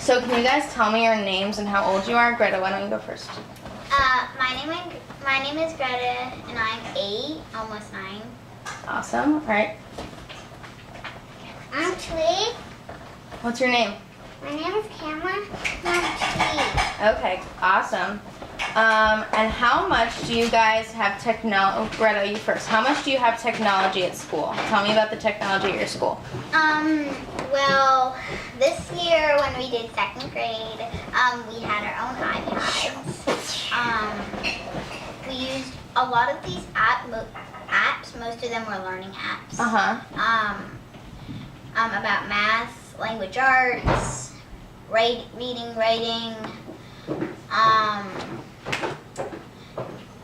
So can you guys tell me your names and how old you are? Greta, why don't you go first? My name is Greta, and I'm 8, almost 9. Awesome. All right. I'm Twee. What's your name? My name is Cameron. I'm Twee. Okay, awesome. And how much do you guys have technology? Greta, you first. How much do you have technology at school? Tell me about the technology at your school. Well, this year when we did 2nd grade, we had our own iPads. We used a lot of these apps. Most of them were learning apps. About math, language arts, reading, writing,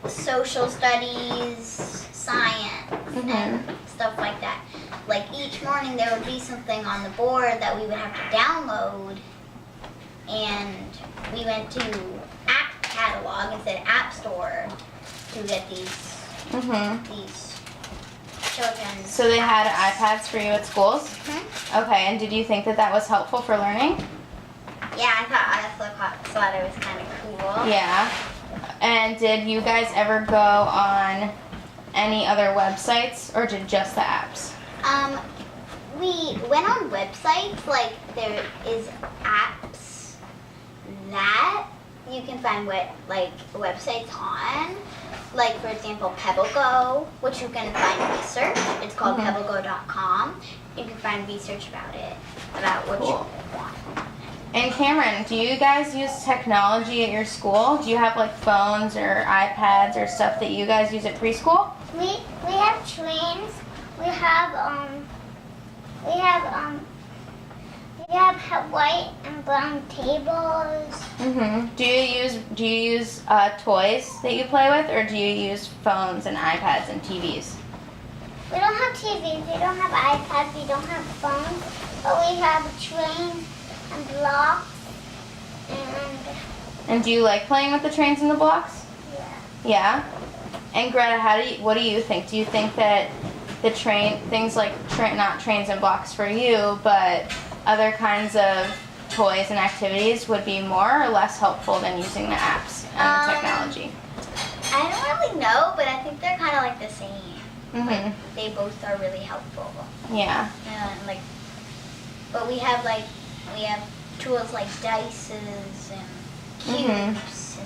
social studies, science, and stuff like that. Like each morning there would be something on the board that we would have to download, and we went to App Catalog instead of App Store to get these children's. So they had iPads for you at schools? Okay, and did you think that that was helpful for learning? Yeah, I thought it was kind of cool. Yeah. And did you guys ever go on any other websites, or did just the apps? We went on websites, like there is apps that you can find websites on. Like, for example, PebbleGo, which you can find research. It's called PebbleGo.com. You can find research about it, about what you want. And Cameron, do you guys use technology at your school? Do you have like phones or iPads or stuff that you guys use at preschool? We have trains. We have white and brown tables. Do you use toys that you play with, or do you use phones and iPads and TVs? We don't have TVs. We don't have iPads. We don't have phones. But we have trains and blocks. And do you like playing with the trains and the blocks? Yeah. Yeah. And Greta, what do you think? Do you think that the things like not trains and blocks for you, but other kinds of toys and activities would be more or less helpful than using the apps and the technology? I don't really know, but I think they're kind of like the same. Like, they both are really helpful. Yeah. And but we have tools like dices and cubes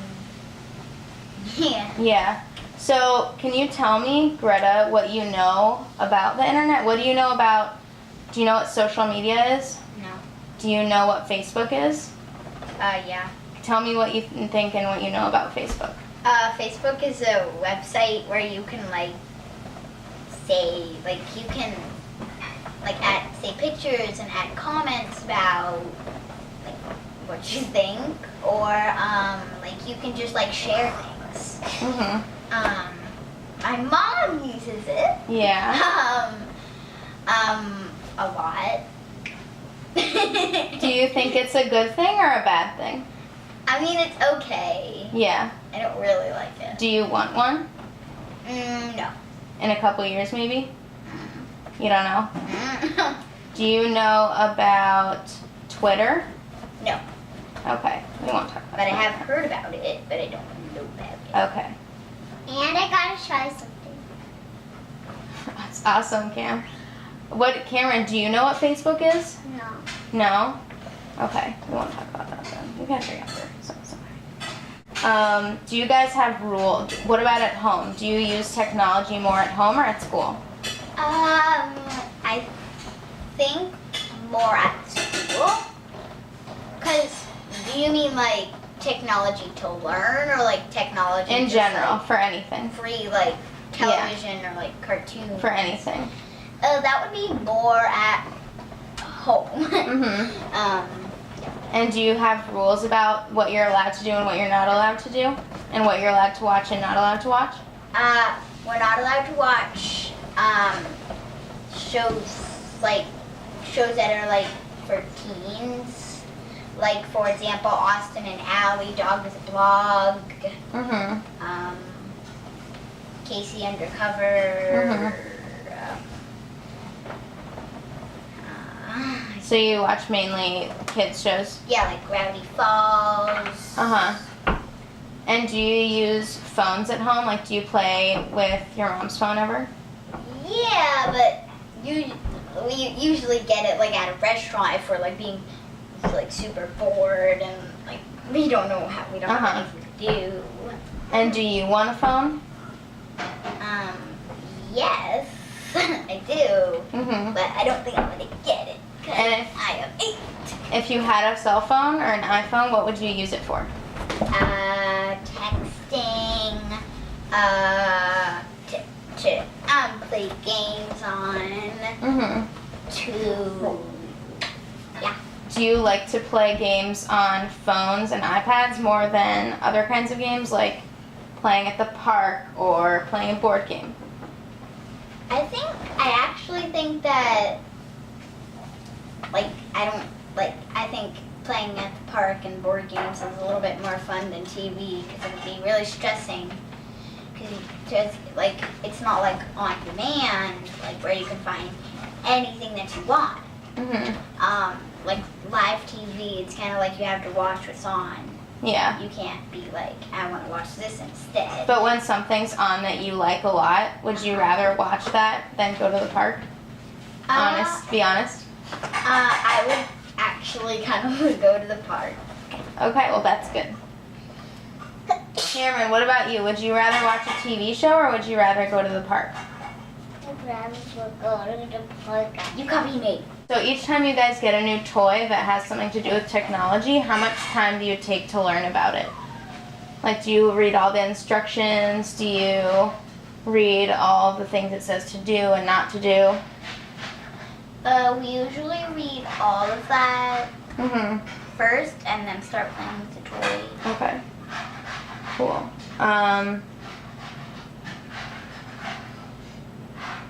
and Yeah. So can you tell me, Greta, what you know about the internet? Do you know what social media is? No. Do you know what Facebook is? Yeah. Tell me what you think and what you know about Facebook. Facebook is a website where you can say pictures and add comments about what you think, or you can just share things. My mom uses it. Yeah. A lot. Do you think it's a good thing or a bad thing? I mean, it's okay. Yeah. I don't really like it. Do you want one? No. In a couple years, maybe? You don't know? No. Do you know about Twitter? No. Okay, we won't talk about But I that. have heard about it, but I don't know about it. Okay. And I gotta try something. That's awesome, Cam. Cameron, do you know what Facebook is? No. No? Okay, we won't talk about that then. You guys are younger, so it's okay. Do you guys have rules? What about at home? Do you use technology more at home or at school? I think more at school. Because, do you mean technology to learn, or technology In just, general, for anything. free television or cartoons? For anything. That would be more at home. And do you have rules about what you're allowed to do and what you're not allowed to do? And what you're allowed to watch and not allowed to watch? We're not allowed to watch shows that are for teens. For example, Austin and Ally, Dog is a Blog. Casey Undercover. I So you watch mainly kids shows? Yeah, like Gravity Falls. Uh-huh. And do you use phones at home? Like, do you play with your mom's phone ever? Yeah, but we usually get it like at a restaurant if we're like being like super bored and like we don't have anything to do. And do you want a phone? Yes, I do. Mm-hmm. But I don't think I'm gonna get it because And I am 8. if you had a cell phone or an iPhone, what would you use it for? Texting, to play games on, Mm-hmm. yeah. Do you like to play games on phones and iPads more than other kinds of games, like playing at the park or playing a board game? I actually think that, I think playing at the park and board games is a little bit more fun than TV because it would be really stressing. Because it's not like on demand, like where you can find anything that you want. Mm-hmm. Like live TV, it's kind of like you have to watch what's on. Yeah. You can't be like, I want to watch this instead. But when something's on that you like a lot, would you rather watch that than go to the park? Be honest. I would actually kind of go to the park. Okay, well that's good. Cameron, what about you? Would you rather watch a TV show or would you rather go to the park? I'd rather go to the park. You copy me. So each time you guys get a new toy that has something to do with technology, how much time do you take to learn about it? Like, do you read all the instructions? Do you read all the things it says to do and not to do? We usually read all of that Mm-hmm. first and then start playing with the toy. Okay. Cool.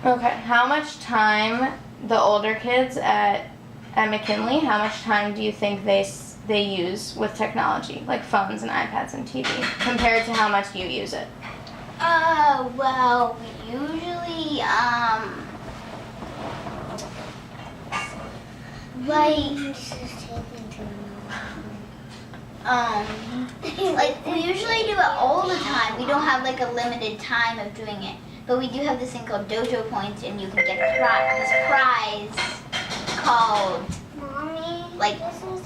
Okay, how much time the older kids at McKinley, how much time do you think they use with technology, like phones and iPads and TV, compared to how much you use it? Well, we usually, like we usually do it all the time. We don't have like a limited time of doing it, but we do have this thing called dojo points, and you can get this prize called Mommy, like this is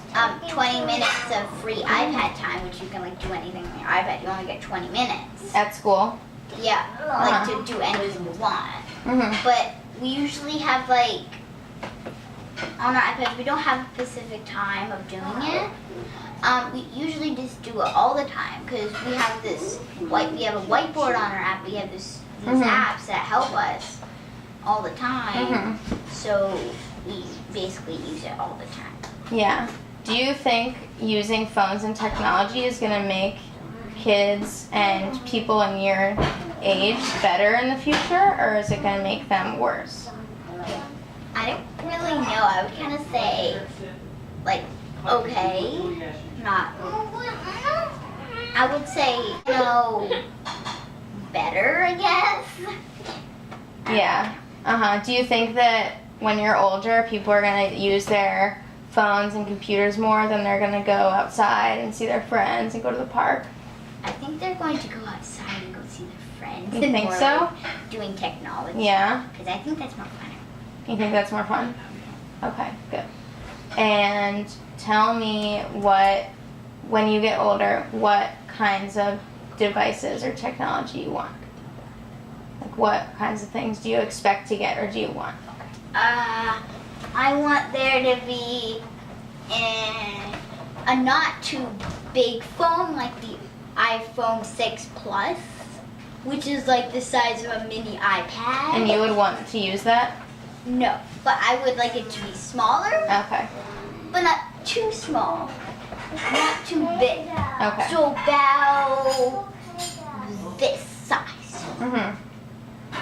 20 minutes of free iPad time, which you can like do anything on your iPad. You only get 20 minutes. At school? Yeah, like to do anything you want. Mm-hmm. But we usually have like on our iPads, we don't have a specific time of doing it. We usually just do it all the time because we have a whiteboard on our app. We have these apps that help us all the time. So we basically use it all the time. Yeah. Do you think using phones and technology is going to make kids and people in your age better in the future, or is it going to make them worse? I don't really know. I would kind of say, like, okay, not. I would say, better, I guess. Yeah. Do you think that when you're older, people are going to use their phones and computers more than they're going to go outside and see their friends and go to the park? I think they're going to go outside and go see their friends. You think so? Doing technology. Yeah. Because I think that's more fun. You think that's more fun? Okay, good. And tell me when you get older, what kinds of devices or technology you want? Like what kinds of things do you expect to get or do you want? I want there to be a not too big phone like the iPhone 6 Plus, which is like the size of a mini iPad. And you would want to use that? No, but I would like it to be smaller, Okay. but not too small, not too big. Okay. So about this size.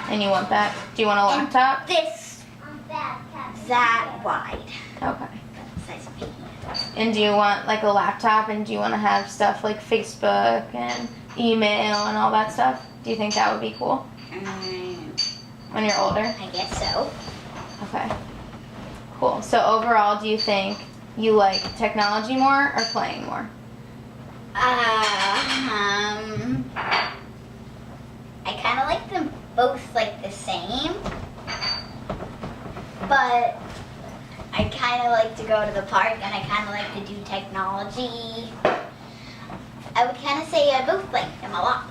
And you want that? Do you want a laptop? This that wide. Okay. Size of me. And do you want like a laptop and do you want to have stuff like Facebook and email and all that stuff? Do you think that would be cool when you're older? I guess so. Okay. Cool. So overall, do you think you like technology more or playing more? I kind of like them both like the same, but I kind of like to go to the park and I kind of like to do technology. I would kind of say I both like them a lot.